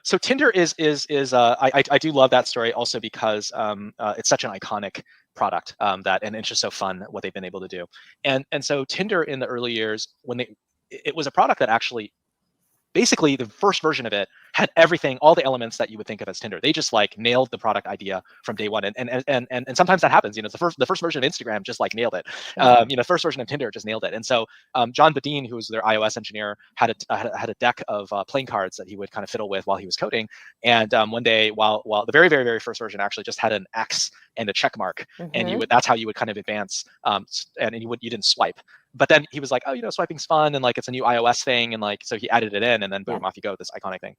So Tinder I do love that story also because it's such an iconic product and it's just so fun what they've been able to do. And so Tinder in the early years it was a product that actually basically the first version of it had everything, all the elements that you would think of as Tinder. They just like nailed the product idea from day one. And sometimes that happens, the first version of Instagram just like nailed it. The first version of Tinder just nailed it. And so John Badeen, who was their iOS engineer, had a deck of playing cards that he would kind of fiddle with while he was coding. And one day, while the very, very, very first version actually just had an X and a check mark, and that's how you would kind of advance, and you didn't swipe. But then he was like, oh, swiping's fun, and like it's a new iOS thing, and like so he added it in, and then boom, off you go, this iconic thing.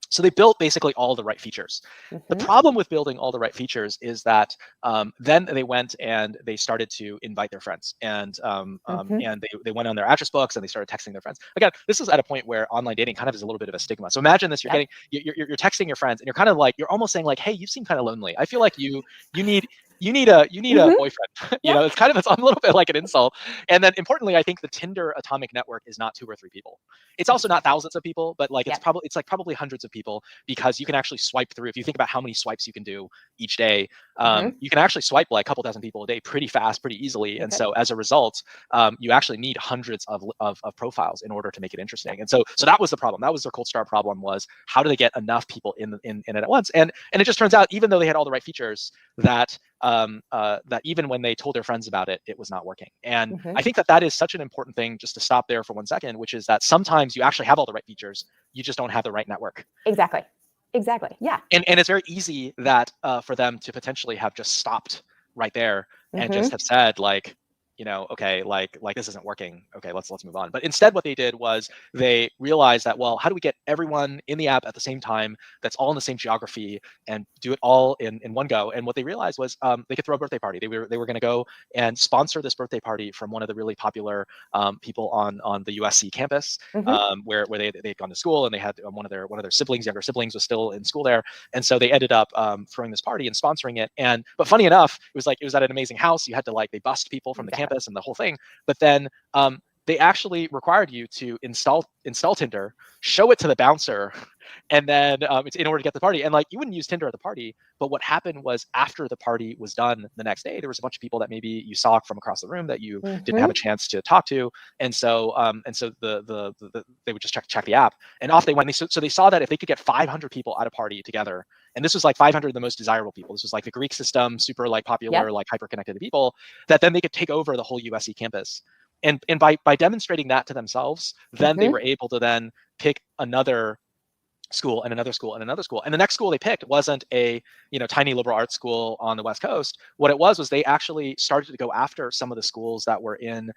So they built basically all the right features. The problem with building all the right features is that then they went and they started to invite their friends, and they went on their address books and they started texting their friends. Again, this is at a point where online dating kind of is a little bit of a stigma. So imagine this: you're texting your friends, and you're kind of like, you're almost saying like, hey, you seem kind of lonely. I feel like you need a boyfriend. It's a little bit like an insult. And then importantly, I think the Tinder atomic network is not 2 or 3 people. It's also not thousands of people, but like it's probably hundreds of people, because you can actually swipe through. If you think about how many swipes you can do each day, you can actually swipe like a couple dozen people a day pretty fast, pretty easily. And so as a result, you actually need hundreds of profiles in order to make it interesting. And so that was the problem. That was their cold start problem, was how do they get enough people in it at once? And it just turns out, even though they had all the right features, that even when they told their friends about it, it was not working. And I think that is such an important thing, just to stop there for 1 second, which is that sometimes you actually have all the right features, you just don't have the right network. Exactly. Yeah. And it's very easy that for them to potentially have just stopped right there and just have said like, okay, like this isn't working. Okay, let's move on. But instead, what they did was they realized that, well, how do we get everyone in the app at the same time, that's all in the same geography, and do it all in one go? And what they realized was they could throw a birthday party. They were going to go and sponsor this birthday party from one of the really popular people on the USC campus, where they'd gone to school, and they had one of their younger siblings was still in school there. And so they ended up throwing this party and sponsoring it. But funny enough, it was at an amazing house. You had to they bussed people from the campus and the whole thing. But then they actually required you to install Tinder, show it to the bouncer, and then in order to get the party. And you wouldn't use Tinder at the party, but what happened was, after the party was done the next day, there was a bunch of people that maybe you saw from across the room that you didn't have a chance to talk to, and so they would just check the app, and off they went. So they saw that if they could get 500 people at a party together, and this was 500 of the most desirable people. This was the Greek system, super popular, hyper connected people, that then they could take over the whole USC campus. And by demonstrating that to themselves, then they were able to then pick another school and another school and another school. And the next school they picked wasn't a tiny liberal arts school on the West Coast. What it was they actually started to go after some of the schools that were in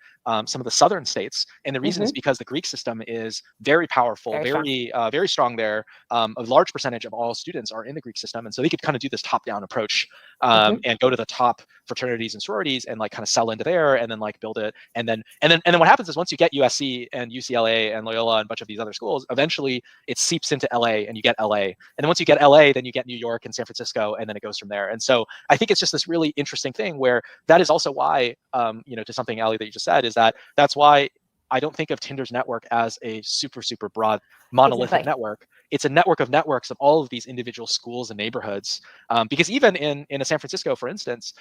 some of the southern states. And the reason is because the Greek system is very powerful, very strong there. A large percentage of all students are in the Greek system, and so they could kind of do this top-down approach and go to the top fraternities and sororities and kind of sell into there, and then build it. And then what happens is, once you get USC and UCLA and Loyola and a bunch of these other schools, eventually it seeps into LA, and you get LA. And then once you get LA, then you get New York and San Francisco, and then it goes from there. And so I think it's just this really interesting thing, where that is also why, to something, Ali, that you just said, is that's why I don't think of Tinder's network as a super, super broad monolithic network. It's a network of networks of all of these individual schools and neighborhoods. Because even in a San Francisco, for instance,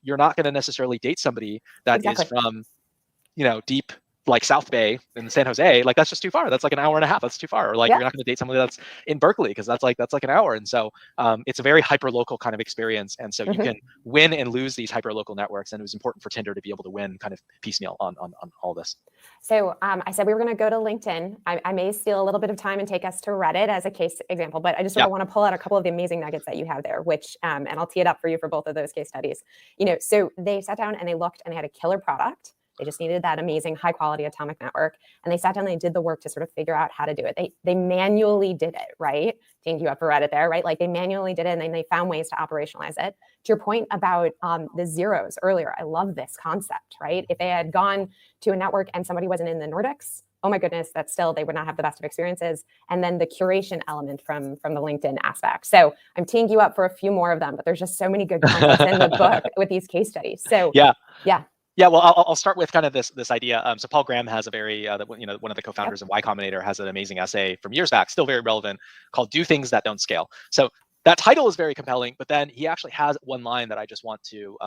you're not going to necessarily date somebody that is from, deep South Bay in San Jose. That's just too far. That's an hour and a half. That's too far. Or you're not going to date somebody that's in Berkeley, because that's an hour. And so it's a very hyper local kind of experience. And so you can win and lose these hyper local networks. And it was important for Tinder to be able to win kind of piecemeal on all this. So I said we were going to go to LinkedIn. I may steal a little bit of time and take us to Reddit as a case example, but I just want to pull out a couple of the amazing nuggets that you have there, which, and I'll tee it up for you for both of those case studies. So they sat down and they looked, and they had a killer product. They just needed that amazing high quality atomic network. And they sat down and they did the work to sort of figure out how to do it. They manually did it, right? Teeing you up for Reddit there, right? They manually did it, and then they found ways to operationalize it. To your point about the zeros earlier, I love this concept, right? If they had gone to a network and somebody wasn't in the Nordics, oh my goodness, they would not have the best of experiences. And then the curation element from the LinkedIn aspect. So I'm teeing you up for a few more of them, but there's just so many good concepts in the book with these case studies. So yeah. Yeah, well, I'll start with kind of this idea. So Paul Graham has a very, one of the co-founders Yep. of Y Combinator has an amazing essay from years back, still very relevant, called "Do Things That Don't Scale." So that title is very compelling, but then he actually has one line that I just want to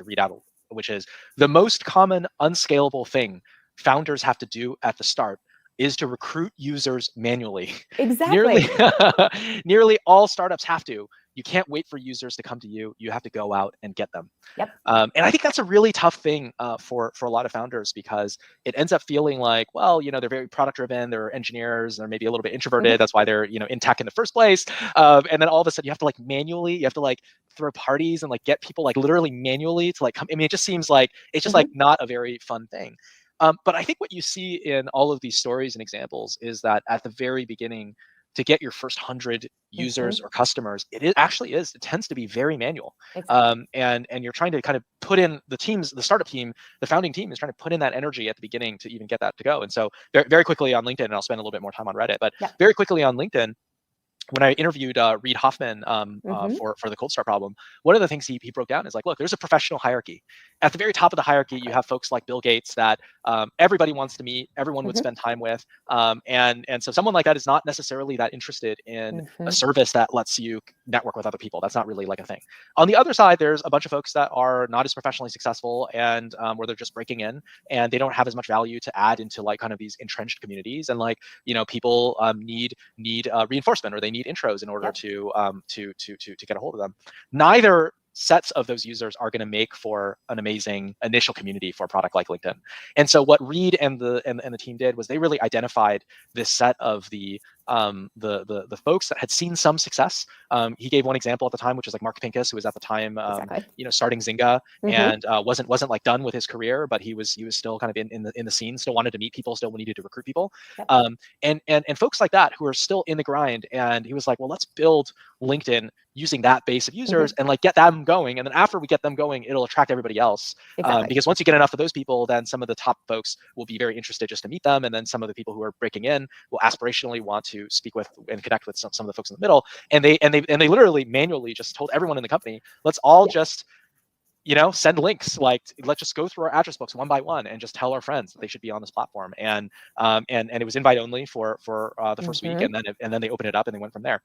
read out, which is the most common unscalable thing founders have to do at the start is to recruit users manually. Nearly Exactly. nearly all startups have to. You can't wait for users to come to you. You have to go out and get them. Yep. And I think that's a really tough thing for a lot of founders, because it ends up feeling like, well, they're very product driven, they're engineers, they're maybe a little bit introverted. That's why they're in tech in the first place. And then all of a sudden you have to you have to like throw parties and like get people like literally manually to like come. I mean, it just seems like it's just like not a very fun thing. But I think what you see in all of these stories and examples is that at the very beginning, to get your first 100 users or customers, it tends to be very manual. Exactly. And you're trying to kind of put in the startup team, the founding team is trying to put in that energy at the beginning to even get that to go. And so very, very quickly on LinkedIn, and I'll spend a little bit more time on Reddit, but Yep. very quickly on LinkedIn, when I interviewed Reid Hoffman for the cold start problem, one of the things he broke down is like, look, there's a professional hierarchy. At the very top of the hierarchy, you have folks like Bill Gates that everybody wants to meet, everyone would spend time with, and so someone like that is not necessarily that interested in a service that lets you network with other people. That's not really like a thing. On the other side, there's a bunch of folks that are not as professionally successful, and where they're just breaking in, and they don't have as much value to add into like kind of these entrenched communities, and like people need reinforcement, or they need intros in order to get a hold of them. Neither sets of those users are going to make for an amazing initial community for a product like LinkedIn. And so what Reid and the team did was they really identified this set of the folks that had seen some success. He gave one example at the time, which was like Mark Pincus, who was at the time starting Zynga, and wasn't like done with his career, but he was still kind of in the scene, still wanted to meet people, still needed to recruit people. And folks like that who are still in the grind. And he was like, well, let's build LinkedIn using that base of users and like get them going. And then after we get them going, it'll attract everybody else. Because once you get enough of those people, then some of the top folks will be very interested just to meet them. And then some of the people who are breaking in will aspirationally want to speak with and connect with some of the folks in the middle. And they literally manually just told everyone in the company, let's all just send links. Like, let's just go through our address books one by one and just tell our friends that they should be on this platform. And it was invite only for the first week, and then they opened it up and they went from there.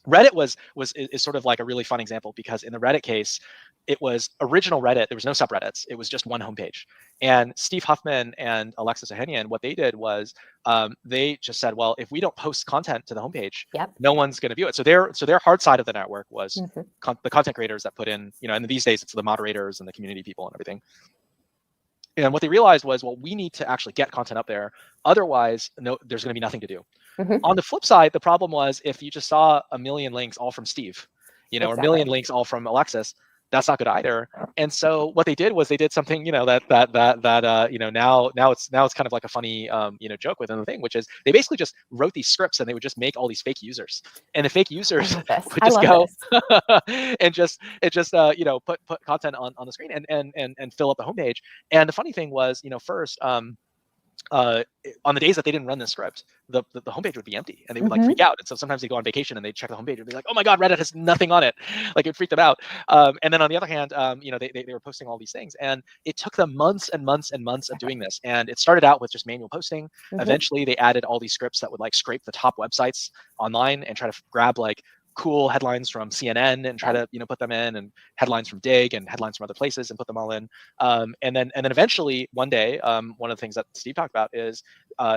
Reddit is sort of like a really fun example, because in the Reddit case, it was original Reddit. There was no subreddits. It was just one homepage. And Steve Huffman and Alexis Ohanian, what they did was they just said, well, if we don't post content to the homepage, no one's going to view it. So their hard side of the network was the content creators that put in, and these days it's the moderators and the community people and everything. And what they realized was, well, we need to actually get content up there. Otherwise, there's going to be nothing to do. On the flip side, the problem was if you just saw a million links all from Steve, or a million links all from Alexis, that's not good either. And so what they did was they did something, now it's kind of like a funny, joke within the thing, which is they basically just wrote these scripts and they would just make all these fake users, and the fake users would just go and just put content on the screen and fill up the homepage. And the funny thing was, first, on the days that they didn't run the script, the homepage would be empty, and they would like freak out. And so sometimes they go on vacation and they check the homepage and be like, "Oh my God, Reddit has nothing on it!" Like, it freaked them out. And then on the other hand, they were posting all these things, and it took them months and months and months of doing this. And it started out with just manual posting. Eventually, they added all these scripts that would like scrape the top websites online and try to grab like cool headlines from CNN and try to put them in, and headlines from Dig and headlines from other places and put them all in. And then eventually one day, one of the things that Steve talked about is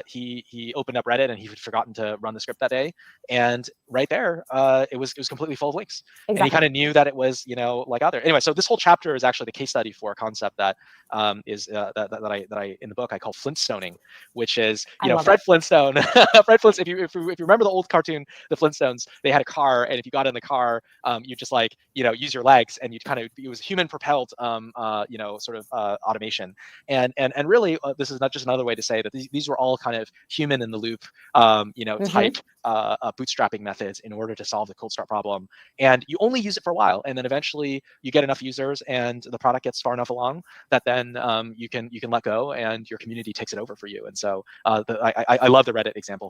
he opened up Reddit and he had forgotten to run the script that day, and right there it was completely full of links. And he kind of knew that it was like out there. Anyway, so this whole chapter is actually the case study for a concept that is that I in the book I call Flintstoning, which is Fred Flintstone. Fred Flintstone. If you remember the old cartoon, the Flintstones, they had a car, and if you got in the car, you just like use your legs, and you kind of, it was human propelled sort of automation. And really this is not just another way to say that these were all kind of human in the loop type bootstrapping methods in order to solve the cold start problem. And you only use it for a while, and then eventually you get enough users and the product gets far enough along that then you can let go and your community takes it over for you. And so I love the Reddit example